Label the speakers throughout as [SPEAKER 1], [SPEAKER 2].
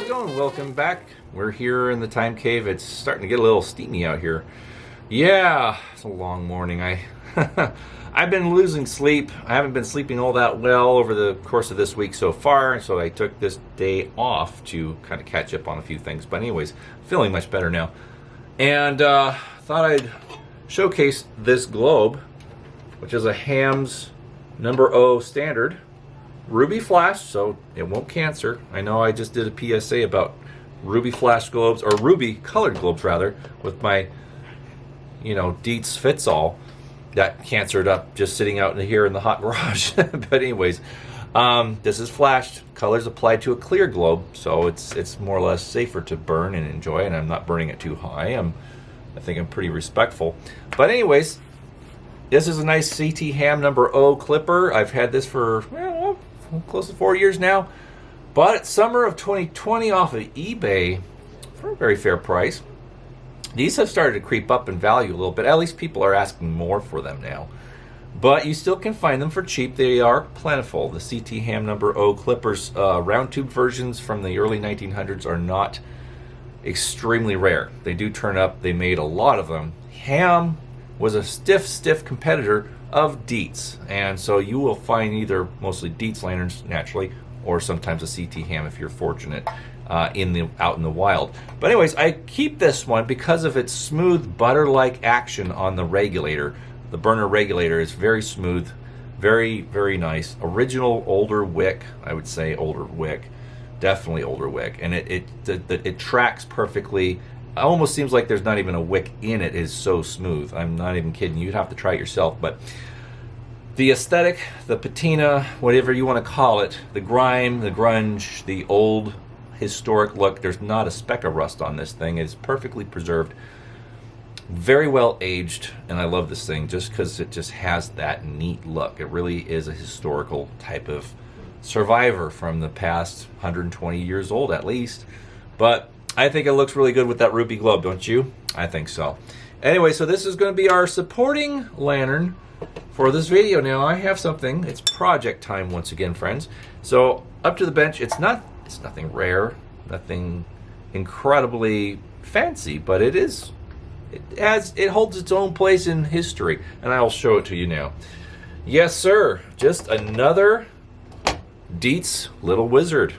[SPEAKER 1] it going? Welcome back. We're here in the time cave. It's starting to get a little steamy out here. Yeah, it's a long morning. I've been losing sleep. I haven't been sleeping all that well over the course of this week so far, so I took this day off to kind of catch up on a few things. But anyways, feeling much better now. And thought I'd showcase this globe, which is a Ham's number O standard. Ruby flash, so it won't cancer. I know I just did a PSA about ruby flash globes, or ruby colored globes rather, with my, Dietz fits all that cancered up just sitting out here in the hot garage. But anyways, this is flashed. Colors applied to a clear globe, so it's more or less safer to burn and enjoy, and I'm not burning it too high. I think I'm pretty respectful. But anyways, this is a nice CT Ham number O clipper. I've had this for close to 4 years now. Bought it summer of 2020 off of eBay for a very fair price. These have started to creep up in value a little bit. At least people are asking more for them now. But you still can find them for cheap. They are plentiful. The CT Ham number O clippers, round tube versions from the early 1900s are not extremely rare. They do turn up. They made a lot of them. Ham was a stiff competitor of Dietz, and so you will find either mostly Dietz lanterns naturally, or sometimes a CT Ham if you're fortunate out in the wild. But anyways, I keep this one because of its smooth butter-like action on the regulator. The burner regulator is very smooth, very, very nice. Original older wick, I would say older wick, definitely older wick, and it tracks perfectly. It almost seems like there's not even a wick in it. It is so smooth. I'm not even kidding. You'd have to try it yourself. But the aesthetic, the patina, whatever you want to call it, the grime, the grunge, the old historic look, there's not a speck of rust on this thing. It's perfectly preserved, very well aged, and I love this thing just because it just has that neat look. It really is a historical type of survivor from the past 120 years old at least. But I think it looks really good with that ruby globe, don't you? I think so. Anyway, so this is going to be our supporting lantern for this video. Now, I have something. It's project time once again, friends. So, up to the bench. It's nothing rare, nothing incredibly fancy, but it holds its own place in history, and I'll show it to you now. Yes, sir. Just another Dietz little wizard.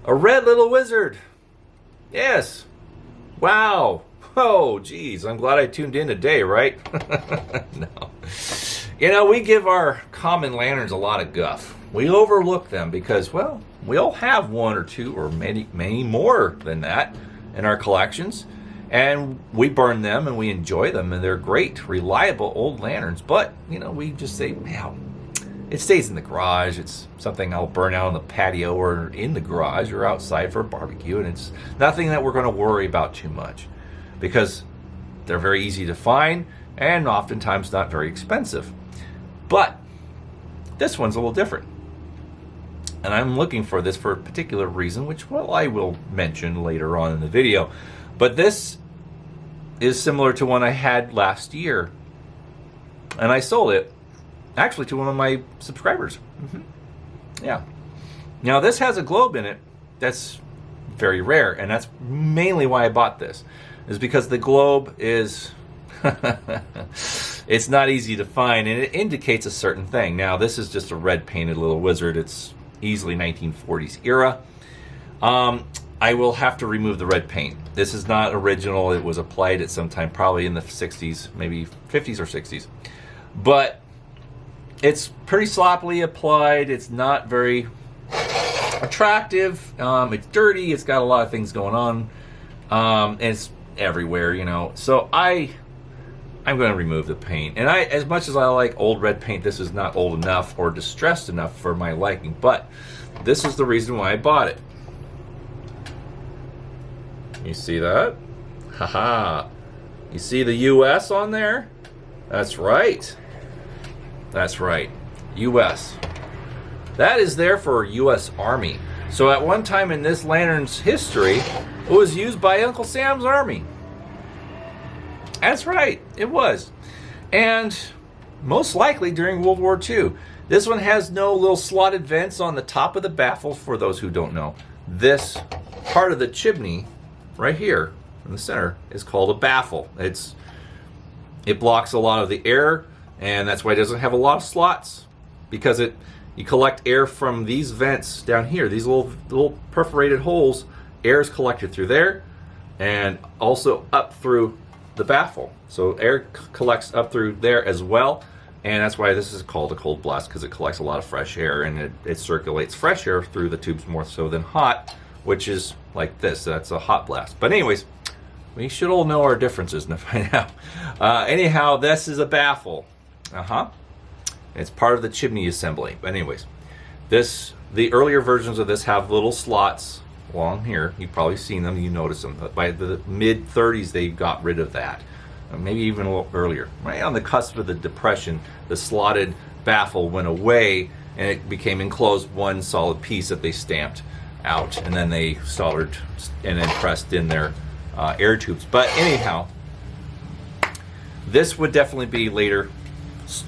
[SPEAKER 1] A red little wizard. Yes. Wow. Oh, geez. I'm glad I tuned in today, right? No. We give our common lanterns a lot of guff. We overlook them because, well, we all have one or two or many more than that in our collections. And we burn them and we enjoy them, and they're great, reliable old lanterns. But, we just say, well, it stays in the garage. It's something I'll burn out on the patio or in the garage or outside for a barbecue, and it's nothing that we're going to worry about too much because they're very easy to find and oftentimes not very expensive. But this one's a little different, and I'm looking for this for a particular reason, which, well, I will mention later on in the video. But this is similar to one I had last year, and I sold it actually to one of my subscribers. Yeah. Now, this has a globe in it that's very rare, and that's mainly why I bought this, is because the globe is it's not easy to find, and it indicates a certain thing. Now, this is just a red painted little wizard. It's easily 1940s era. I will have to remove the red paint. This is not original. It was applied at some time, probably in the 60s, maybe 50s or 60s. But it's pretty sloppily applied. It's not very attractive. It's dirty. It's got a lot of things going on. And it's everywhere, So I'm going to remove the paint. And as much as I like old red paint, this is not old enough or distressed enough for my liking. But this is the reason why I bought it. You see that? Haha. You see the US on there? That's right. That's right. US. That is there for US Army. So at one time in this lantern's history, it was used by Uncle Sam's Army. That's right. It was. And most likely during World War II. This one has no little slotted vents on the top of the baffle, for those who don't know. this part of the chimney right here in the center is called a baffle. It blocks a lot of the air, and that's why it doesn't have a lot of slots, because you collect air from these vents down here, these little perforated holes. Air is collected through there and also up through the baffle. So air collects up through there as well, and that's why this is called a cold blast, because it collects a lot of fresh air, and it circulates fresh air through the tubes more so than hot, which is like this. That's a hot blast. But anyways, we should all know our differences by now. Anyhow, this is a baffle. It's part of the chimney assembly. But anyways, the earlier versions of this have little slots along here. You've probably seen them, you notice them. But by the mid 30s, they got rid of that. Maybe even a little earlier. Right on the cusp of the Depression, the slotted baffle went away, and it became enclosed one solid piece that they stamped out, and then they soldered and then pressed in their air tubes. But anyhow, this would definitely be later,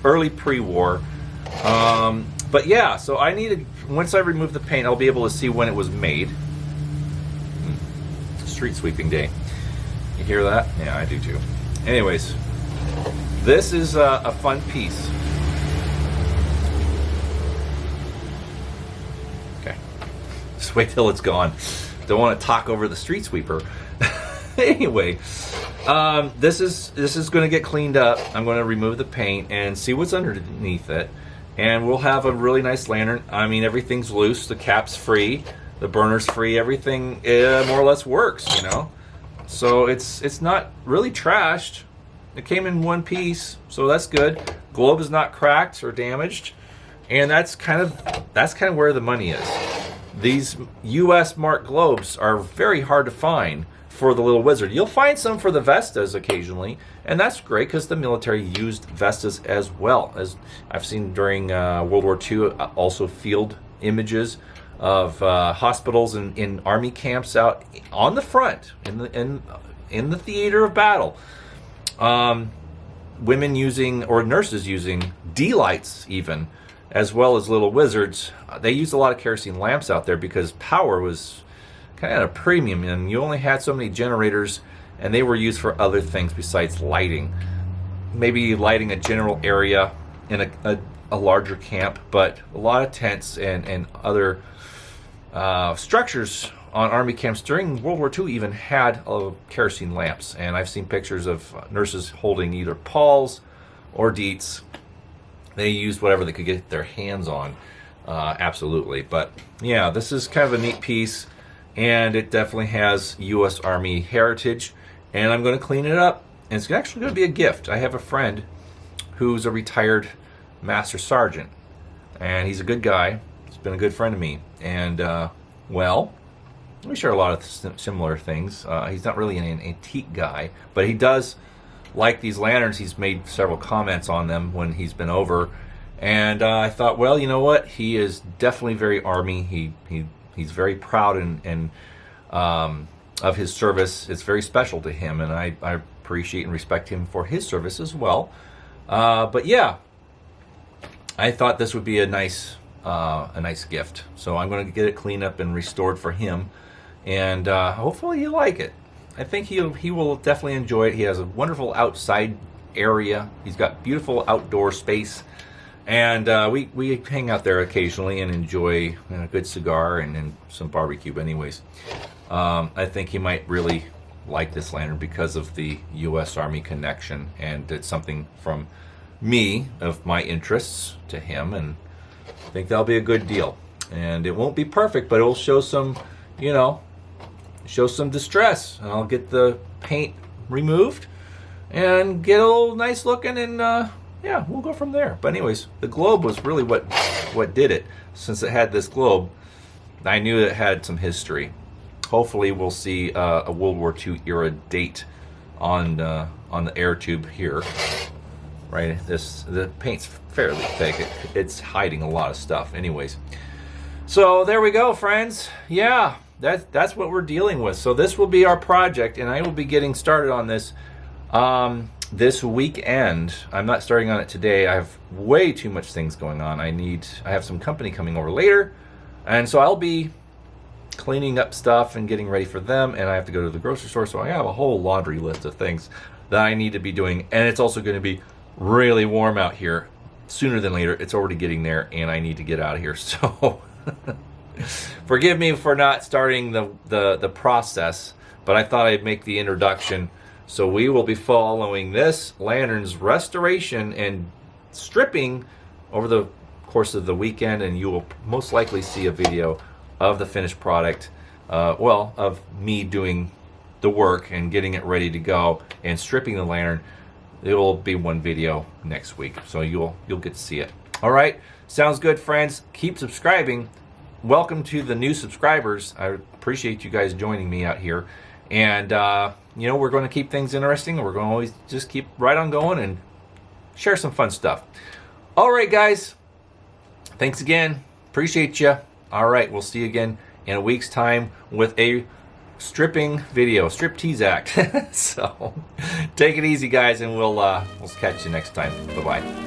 [SPEAKER 1] early pre-war. But yeah, so I needed, once I remove the paint, I'll be able to see when it was made. Street sweeping day. You hear that? Yeah, I do too. Anyways, this is a fun piece. Okay, just wait till it's gone. Don't want to talk over the street sweeper. Anyway, this is going to get cleaned up. I'm going to remove the paint and see what's underneath it, and we'll have a really nice lantern. I mean, everything's loose. The cap's free. The burner's free. Everything more or less works, you know. So it's not really trashed. It came in one piece, so that's good. Globe is not cracked or damaged, and that's kind of where the money is. These U.S. marked globes are very hard to find for the Little Wizard. You'll find some for the Vestas occasionally, and that's great because the military used Vestas as well. As I've seen during World War II, also field images of hospitals and in army camps out on the front in the theater of battle. Women using, or nurses using, D-lights even, as well as Little Wizards. They used a lot of kerosene lamps out there because power was kind of at a premium, and you only had so many generators, and they were used for other things besides lighting. Maybe lighting a general area in a larger camp, but a lot of tents and other structures on army camps during World War II even had kerosene lamps, and I've seen pictures of nurses holding either Pauls or Dietz. They used whatever they could get their hands on, absolutely. But yeah, this is kind of a neat piece, and it definitely has U.S. Army heritage, and I'm going to clean it up, and it's actually going to be a gift. I have a friend who's a retired Master Sergeant, and he's a good guy. He's been a good friend to me, and well, we share a lot of similar things. He's not really an antique guy, but he does like these lanterns. He's made several comments on them when he's been over, and I thought, well, you know what? He is definitely very Army. He's very proud and of his service. It's very special to him, and I appreciate and respect him for his service as well. But yeah, I thought this would be a nice gift. So I'm going to get it cleaned up and restored for him, and hopefully he'll like it. I think he will definitely enjoy it. He has a wonderful outside area. He's got beautiful outdoor space, and we hang out there occasionally and enjoy a good cigar and some barbecue. But anyways, I think he might really like this lantern because of the U.S. Army connection, and it's something from me of my interests to him, and I think that'll be a good deal. And it won't be perfect, but it'll show some, show some distress, and I'll get the paint removed and get a little nice looking, and yeah, we'll go from there. But anyways, the globe was really what did it. Since it had this globe, I knew it had some history. Hopefully we'll see a World War II era date on the air tube here. Right, the paint's fairly thick. It's hiding a lot of stuff. Anyways, so there we go, friends. Yeah, that's what we're dealing with. So this will be our project, and I will be getting started on this this weekend. I'm not starting on it today. I have way too much things going on. I have some company coming over later, and so I'll be cleaning up stuff and getting ready for them, and I have to go to the grocery store, so I have a whole laundry list of things that I need to be doing. And it's also going to be really warm out here. Sooner than later, it's already getting there, and I need to get out of here. So forgive me for not starting the process, but I thought I'd make the introduction. So we will be following this lantern's restoration and stripping over the course of the weekend, and you will most likely see a video of the finished product, of me doing the work and getting it ready to go and stripping the lantern. It will be one video next week, so you'll get to see it. All right, sounds good, friends. Keep subscribing. Welcome to the new subscribers. I appreciate you guys joining me out here, and we're going to keep things interesting. We're going to always just keep right on going and share some fun stuff. All right, guys. Thanks again. Appreciate you. All right, we'll see you again in a week's time with a stripping video, striptease act. So take it easy, guys, and we'll catch you next time. Bye-bye.